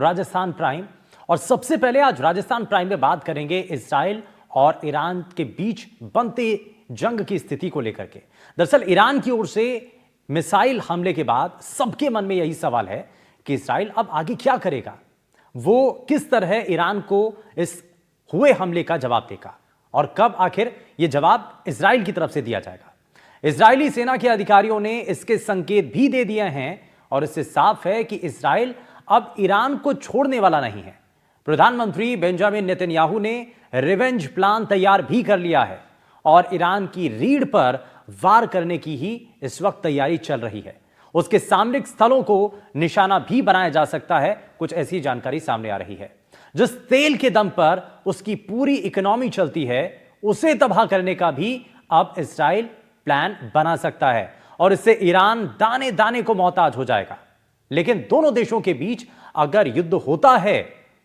Rajasthan prime. और सबसे पहले आज राजस्थान प्राइम में बात करेंगे इजराइल और ईरान के बीच बनते जंग की स्थिति को लेकर के। दरअसल ईरान की ओर से मिसाइल हमले के बाद सबके मन में यही सवाल है कि इजराइल अब आगे क्या करेगा, वो किस तरह ईरान को इस हुए हमले का जवाब देगा और कब आखिर यह जवाब इजराइल की तरफ से दिया जाएगा। इजरायली सेना के अधिकारियों ने इसके संकेत भी दे दिए हैं और इससे साफ है कि इजराइल अब ईरान को छोड़ने वाला नहीं है। प्रधानमंत्री बेंजामिन नेतन्याहू ने रिवेंज प्लान तैयार भी कर लिया है और ईरान की रीढ़ पर वार करने की ही इस वक्त तैयारी चल रही है। उसके सामरिक स्थलों को निशाना भी बनाया जा सकता है, कुछ ऐसी जानकारी सामने आ रही है। जिस तेल के दम पर उसकी पूरी इकोनॉमी चलती है, उसे तबाह करने का भी अब इजराइल प्लान बना सकता है और इससे ईरान दाने दाने को मोहताज हो जाएगा। लेकिन दोनों देशों के बीच अगर युद्ध होता है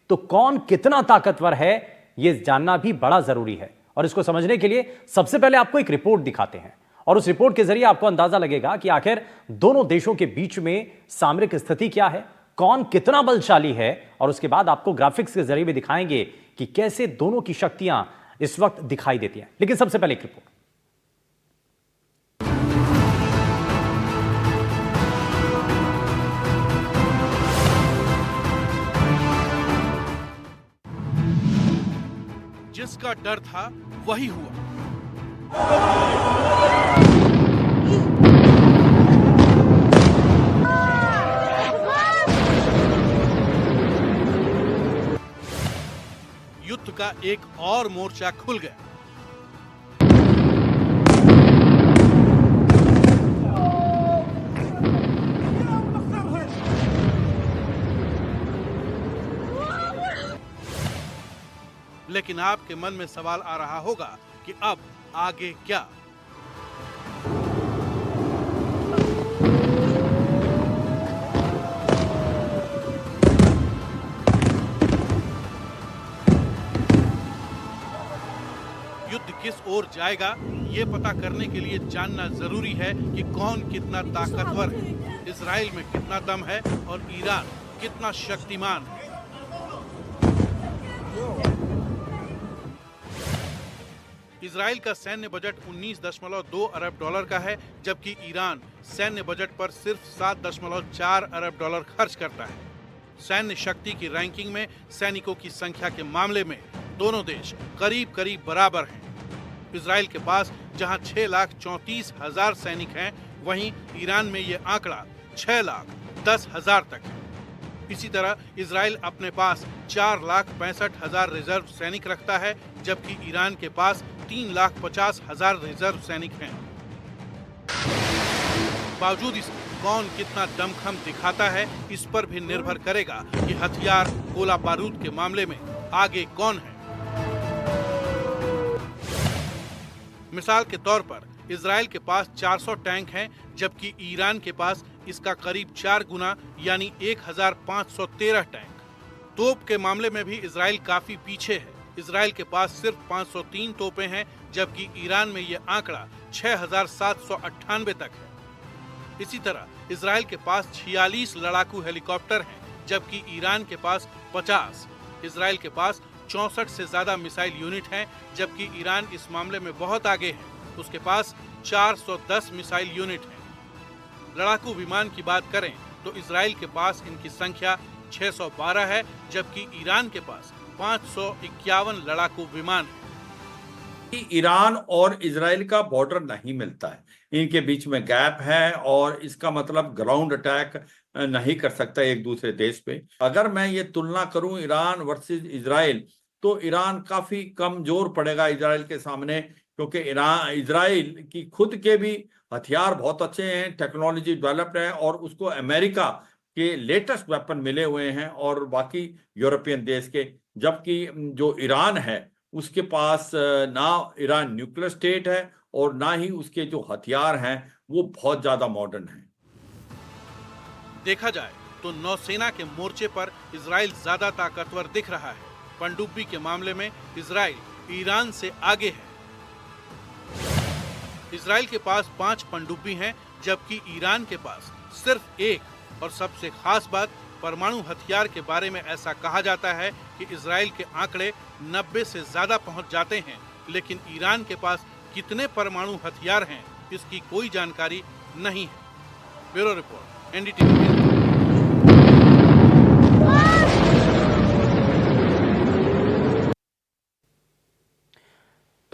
तो कौन कितना ताकतवर है, यह जानना भी बड़ा जरूरी है। और इसको समझने के लिए सबसे पहले आपको एक रिपोर्ट दिखाते हैं और उस रिपोर्ट के जरिए आपको अंदाजा लगेगा कि आखिर दोनों देशों के बीच में सामरिक स्थिति क्या है, कौन कितना बलशाली है, और उसके बाद आपको ग्राफिक्स के जरिए भी दिखाएंगे कि कैसे दोनों की शक्तियां इस वक्त दिखाई देती हैं। लेकिन सबसे पहले एक रिपोर्ट। जिसका डर था वही हुआ। युद्ध का एक और मोर्चा खुल गया। लेकिन आपके मन में सवाल आ रहा होगा कि अब आगे क्या? युद्ध किस ओर जाएगा, ये पता करने के लिए जानना जरूरी है कि कौन कितना ताकतवर है, इजराइल में कितना दम है और ईरान कितना शक्तिमान है। इजराइल का सैन्य बजट 19.2 अरब डॉलर का है, जबकि ईरान सैन्य बजट पर सिर्फ 7.4 अरब डॉलर खर्च करता है। सैन्य शक्ति की रैंकिंग में सैनिकों की संख्या के मामले में दोनों देश करीब करीब बराबर हैं। इजराइल के पास जहां 6,34,000 सैनिक हैं, वहीं ईरान में ये आंकड़ा 6,10,000 तक है। इसी तरह इजराइल अपने पास 4,65,000 रिजर्व सैनिक रखता है, जबकि ईरान के पास 3,50,000 रिजर्व सैनिक हैं। बावजूद इसके कौन कितना दमखम दिखाता है, इस पर भी निर्भर करेगा कि हथियार, गोला बारूद के मामले में आगे कौन है। मिसाल के तौर पर इजराइल के पास 400 टैंक हैं, जबकि ईरान के पास इसका करीब 4 गुना यानी 1,513 टैंक। तोप के मामले में भी इजराइल काफी पीछे है। इजराइल के पास सिर्फ 503 तोपें हैं, जबकि ईरान में यह आंकड़ा 6,798 तक है। इसी तरह इजराइल के पास 46 लड़ाकू हेलीकॉप्टर हैं, जबकि ईरान के पास 50। इजराइल के पास 64 से ज्यादा मिसाइल यूनिट हैं, जबकि ईरान इस मामले में बहुत आगे है। उसके पास 410 मिसाइल यूनिट हैं। लड़ाकू विमान की बात करें तो इजराइल के पास इनकी संख्या 612 है, जबकि ईरान के पास 551 लड़ाकू विमान है। ईरान और इजराइल का बॉर्डर नहीं मिलता है, इनके बीच में गैप है और इसका मतलब ग्राउंड अटैक नहीं कर सकता एक दूसरे देश पे। अगर मैं ये तुलना करूं ईरान वर्सेस इजराइल, तो ईरान काफी कमजोर पड़ेगा इजराइल के सामने, क्योंकि इजराइल की खुद के भी हथियार बहुत अच्छे हैं, टेक्नोलॉजी डेवलप्ड है और उसको अमेरिका के लेटेस्ट वेपन मिले हुए हैं और बाकी यूरोपियन देश के। जबकि जो ईरान है उसके पास ना ईरान न्यूक्लियर स्टेट है और ना ही उसके जो हथियार हैं वो बहुत ज्यादा मॉडर्न हैं। देखा जाए तो नौसेना के मोर्चे पर इजराइल ज्यादा ताकतवर दिख रहा है। पनडुब्बी के मामले में इजराइल ईरान से आगे है। इजराइल के पास 5 पनडुब्बी हैं, जबकि ईरान के पास सिर्फ 1। और सबसे खास बात, परमाणु हथियार के बारे में ऐसा कहा जाता है कि इजराइल के आंकड़े 90 से ज्यादा पहुंच जाते हैं, लेकिन ईरान के पास कितने परमाणु हथियार हैं इसकी कोई जानकारी नहीं है। Bureau report, NDTV.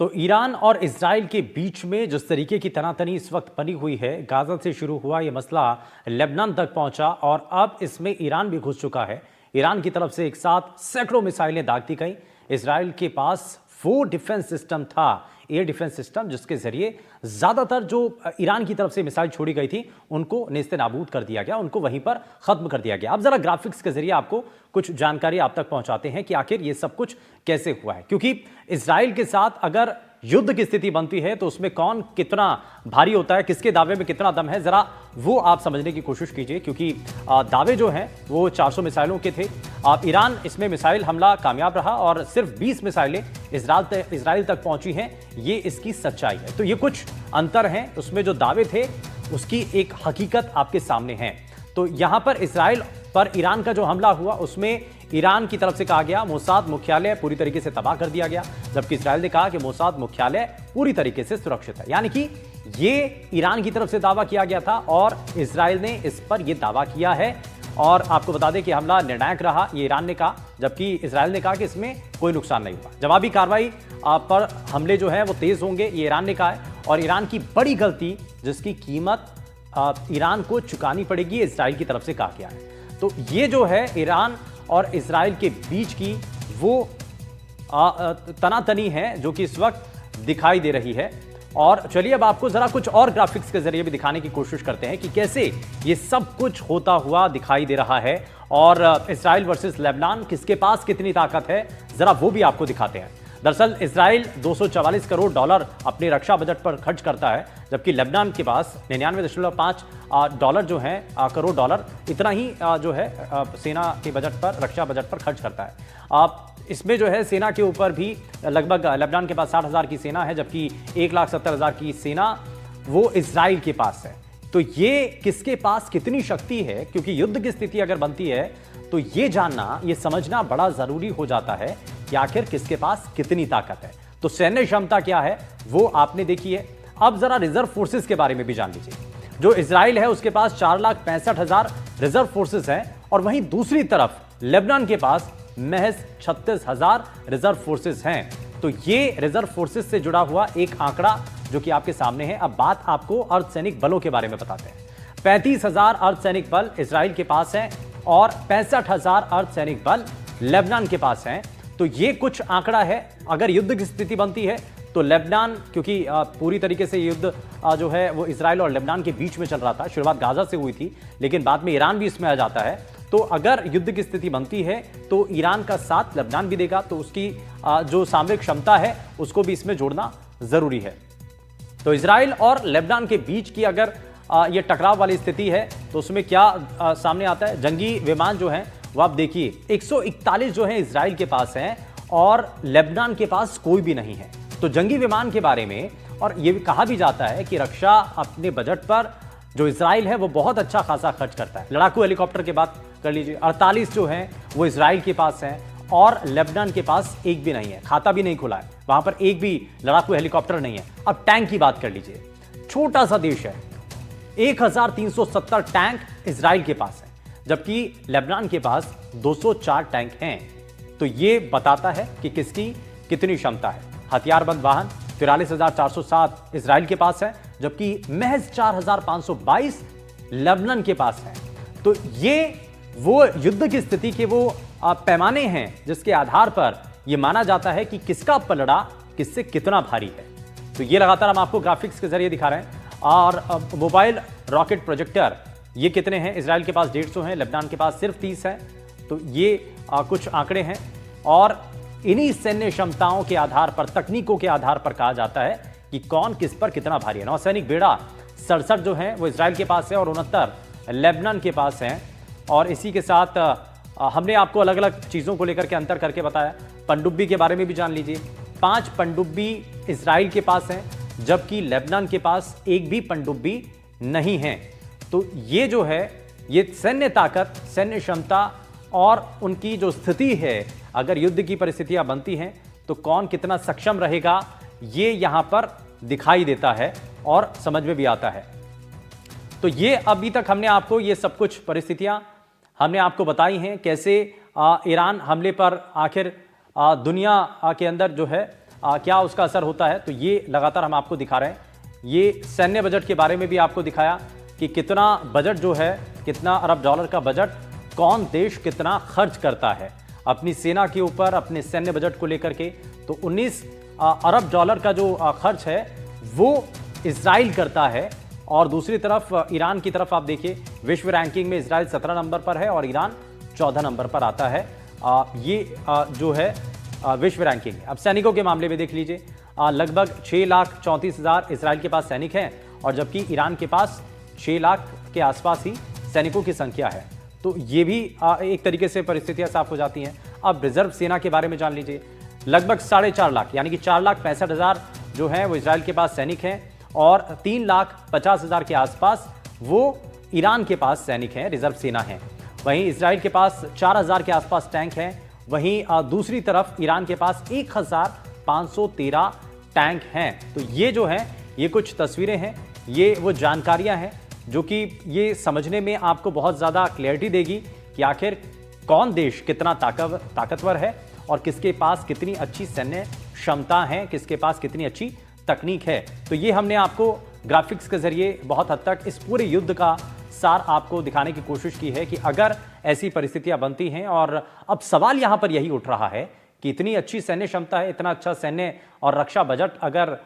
तो ईरान और इजराइल के बीच में जिस तरीके की तनातनी इस वक्त बनी हुई है, गाजा से शुरू हुआ ये मसला लेबनान तक पहुंचा और अब इसमें ईरान भी घुस चुका है। ईरान की तरफ से एक साथ सैकड़ों मिसाइलें दाग दी गई। इजराइल के पास वो डिफेंस सिस्टम था, एयर डिफेंस सिस्टम, जिसके जरिए ज्यादातर जो ईरान की तरफ से मिसाइल छोड़ी गई थी उनको नेस्तनाबूद कर दिया गया, उनको वहीं पर खत्म कर दिया गया। अब जरा ग्राफिक्स के जरिए आपको कुछ जानकारी आप तक पहुंचाते हैं कि आखिर ये सब कुछ कैसे हुआ है, क्योंकि इजराइल के साथ अगर युद्ध की स्थिति बनती है तो उसमें कौन कितना भारी होता है, किसके दावे में कितना दम है, जरा वो आप समझने की कोशिश कीजिए। क्योंकि दावे जो हैं वो 400 मिसाइलों के थे। ईरान इसमें मिसाइल हमला कामयाब रहा और सिर्फ 20 मिसाइलें इजराइल तक पहुंची हैं, ये इसकी सच्चाई है। तो ये कुछ अंतर हैं, उसमें जो दावे थे उसकी एक हकीकत आपके सामने है। तो यहां पर इजराइल पर ईरान का जो हमला हुआ उसमें ईरान की तरफ से कहा गया मोसाद मुख्यालय पूरी तरीके से तबाह कर दिया गया, जबकि इजराइल ने कहा कि मोसाद मुख्यालय पूरी तरीके से सुरक्षित है। यानी कि ये ईरान की तरफ से दावा किया गया था और इजराइल ने इस पर यह दावा किया है। और आपको बता दें कि हमला निर्णायक रहा, ये ईरान ने कहा, जबकि इजराइल ने कहा कि इसमें कोई नुकसान नहीं हुआ। जवाबी कार्रवाई पर हमले जो है वो तेज होंगे, ये ईरान ने कहा है। और ईरान की बड़ी गलती जिसकी कीमत ईरान को चुकानी पड़ेगी, इजराइल की तरफ से कहा गया है। तो ये जो है ईरान और इजराइल के बीच की वो तनातनी है जो कि इस वक्त दिखाई दे रही है। और चलिए अब आपको जरा कुछ और ग्राफिक्स के जरिए भी दिखाने की कोशिश करते हैं कि कैसे ये सब कुछ होता हुआ दिखाई दे रहा है। और इजराइल वर्सेस लेबनान, किसके पास कितनी ताकत है, जरा वो भी आपको दिखाते हैं। दरअसल इजराइल 244 करोड़ डॉलर अपने रक्षा बजट पर खर्च करता है, जबकि लेबनान के पास 99.5 डॉलर जो है करोड़ डॉलर इतना ही जो है सेना के बजट पर, रक्षा बजट पर खर्च करता है। इसमें जो है सेना के ऊपर भी लगभग लेबनान के पास 60,000 की सेना है, जबकि 1,70,000 की सेना वो इजराइल के पास है। तो ये किसके पास कितनी शक्ति है, क्योंकि युद्ध की स्थिति अगर बनती है तो ये जानना, ये समझना बड़ा जरूरी हो जाता है कि आखिर किसके पास कितनी ताकत है। तो सैन्य क्षमता क्या है वो आपने देखी है। अब जरा रिजर्व फोर्सेस के बारे में भी जान लीजिए। जो इजराइल है उसके पास 4,65,000 रिजर्व फोर्सेस हैं और वहीं दूसरी तरफ लेबनान के पास महज 36,000 रिजर्व फोर्सेस हैं। तो ये रिजर्व फोर्सेस से जुड़ा हुआ एक आंकड़ा जो कि आपके सामने है। अब बात आपको अर्धसैनिक बलों के बारे में बताते हैं। 35,000 अर्धसैनिक बल इजराइल के पास हैं और 65,000 अर्धसैनिक बल लेबनान के पास हैं। तो ये कुछ आंकड़ा है। अगर युद्ध की स्थिति बनती है तो लेबनान, क्योंकि पूरी तरीके से युद्ध जो है वो इजराइल और लेबनान के बीच में चल रहा था, शुरुआत गाजा से हुई थी, लेकिन बाद में ईरान भी इसमें आ जाता है। तो अगर युद्ध की स्थिति बनती है तो ईरान का साथ लेबनान भी देगा, तो उसकी जो सामरिक क्षमता है उसको भी इसमें जोड़ना जरूरी है। तो इजराइल और लेबनान के बीच की अगर ये टकराव वाली स्थिति है तो उसमें क्या सामने आता है। जंगी विमान जो हैं वो आप देखिए 141 जो है इजराइल के पास हैं और लेबनान के पास कोई भी नहीं है। तो जंगी विमान के बारे में और ये भी कहा भी जाता है कि रक्षा अपने बजट पर जो इजराइल है वो बहुत अच्छा खासा खर्च करता है। लड़ाकू हेलीकॉप्टर की बात कर लीजिए, 48 जो हैं वो इजराइल के पास हैं और लेबनान के पास एक भी नहीं है, खाता भी नहीं खुला है, वहां पर एक भी लड़ाकू हेलीकॉप्टर नहीं है। अब टैंक की बात कर लीजिए, छोटा सा देश है, 1370 टैंक इजराइल के पास है, जबकि लेबनान के पास 204 टैंक हैं। तो ये बताता है कि किसकी कितनी क्षमता है। हथियारबंद वाहन 43,407 इजराइल के पास है, जबकि महज 4,522 लेबनान के पास है। तो ये वो युद्ध की स्थिति के वो पैमाने हैं जिसके आधार पर यह माना जाता है कि किसका पलड़ा किससे कितना भारी है। तो ये लगातार हम आपको ग्राफिक्स के जरिए दिखा रहे हैं। और मोबाइल रॉकेट प्रोजेक्टर ये कितने हैं, इजराइल के पास 150 हैं, लेबनान के पास सिर्फ 30 है। तो ये कुछ आंकड़े हैं और इन्हीं सैन्य क्षमताओं के आधार पर, तकनीकों के आधार पर कहा जाता है कि कौन किस पर कितना भारी है। नौसैनिक बेड़ा 67 जो है वो इजराइल के पास है और 69 लेबनान के पास हैं। और इसी के साथ हमने आपको अलग अलग चीज़ों को लेकर के अंतर करके बताया। पनडुब्बी के बारे में भी जान लीजिए, 5 पनडुब्बी इजराइल के पास हैं, जबकि लेबनान के पास एक भी पनडुब्बी नहीं है। तो ये जो है ये सैन्य ताकत, सैन्य क्षमता और उनकी जो स्थिति है, अगर युद्ध की परिस्थितियां बनती हैं तो कौन कितना सक्षम रहेगा, ये यहां पर दिखाई देता है और समझ में भी आता है। तो ये अभी तक हमने आपको ये सब कुछ परिस्थितियां हमने आपको बताई हैं, कैसे ईरान हमले पर आखिर दुनिया के अंदर जो है क्या उसका असर होता है। तो ये लगातार हम आपको दिखा रहे हैं। ये सैन्य बजट के बारे में भी आपको दिखाया कि कितना बजट जो है, कितना अरब डॉलर का बजट कौन देश कितना खर्च करता है अपनी सेना के ऊपर, अपने सैन्य बजट को लेकर के। तो 19 अरब डॉलर का जो खर्च है वो इजराइल करता है। और दूसरी तरफ ईरान की तरफ आप देखिए, विश्व रैंकिंग में इजराइल 17 नंबर पर है और ईरान 14 नंबर पर आता है। ये जो है विश्व रैंकिंग। अब सैनिकों के मामले में देख लीजिए, लगभग 6,34,000 इजराइल के पास सैनिक हैं और जबकि ईरान के पास 6 लाख के आसपास ही सैनिकों की संख्या है। तो ये भी एक तरीके से परिस्थितियां साफ हो जाती हैं। अब रिजर्व सेना के बारे में जान लीजिए, लगभग 4.5 लाख यानी कि 4,65,000 जो है वो इजराइल के पास सैनिक हैं और 3,50,000 के आसपास वो ईरान के पास सैनिक हैं, रिजर्व सेना है। वहीं इजराइल के पास 4,000 के आसपास टैंक हैं। वहीं दूसरी तरफ ईरान के पास 1,513 टैंक हैं। तो ये जो है, ये कुछ तस्वीरें हैं, ये वो जानकारियां हैं जो कि ये समझने में आपको बहुत ज़्यादा क्लैरिटी देगी कि आखिर कौन देश कितना ताकतवर है और किसके पास कितनी अच्छी सैन्य क्षमता है, किसके पास कितनी अच्छी तकनीक है। तो ये हमने आपको ग्राफिक्स के जरिए बहुत हद तक इस पूरे युद्ध का सार आपको दिखाने की कोशिश की है कि अगर ऐसी परिस्थितियां बनती हैं, और अब सवाल यहां पर यही उठ रहा है कि इतनी अच्छी सैन्य क्षमता है, इतना अच्छा सैन्य और रक्षा बजट अगर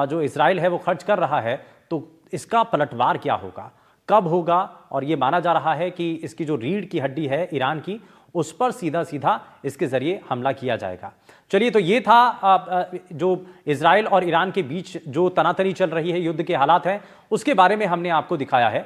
जो इजराइल है वो खर्च कर रहा है, तो इसका पलटवार क्या होगा, कब होगा। और ये माना जा रहा है कि इसकी जो रीढ़ की हड्डी है ईरान की, उस पर सीधा सीधा इसके जरिए हमला किया जाएगा। चलिए, तो ये था जो इजराइल और ईरान के बीच जो तनातनी चल रही है, युद्ध के हालात हैं, उसके बारे में हमने आपको दिखाया है।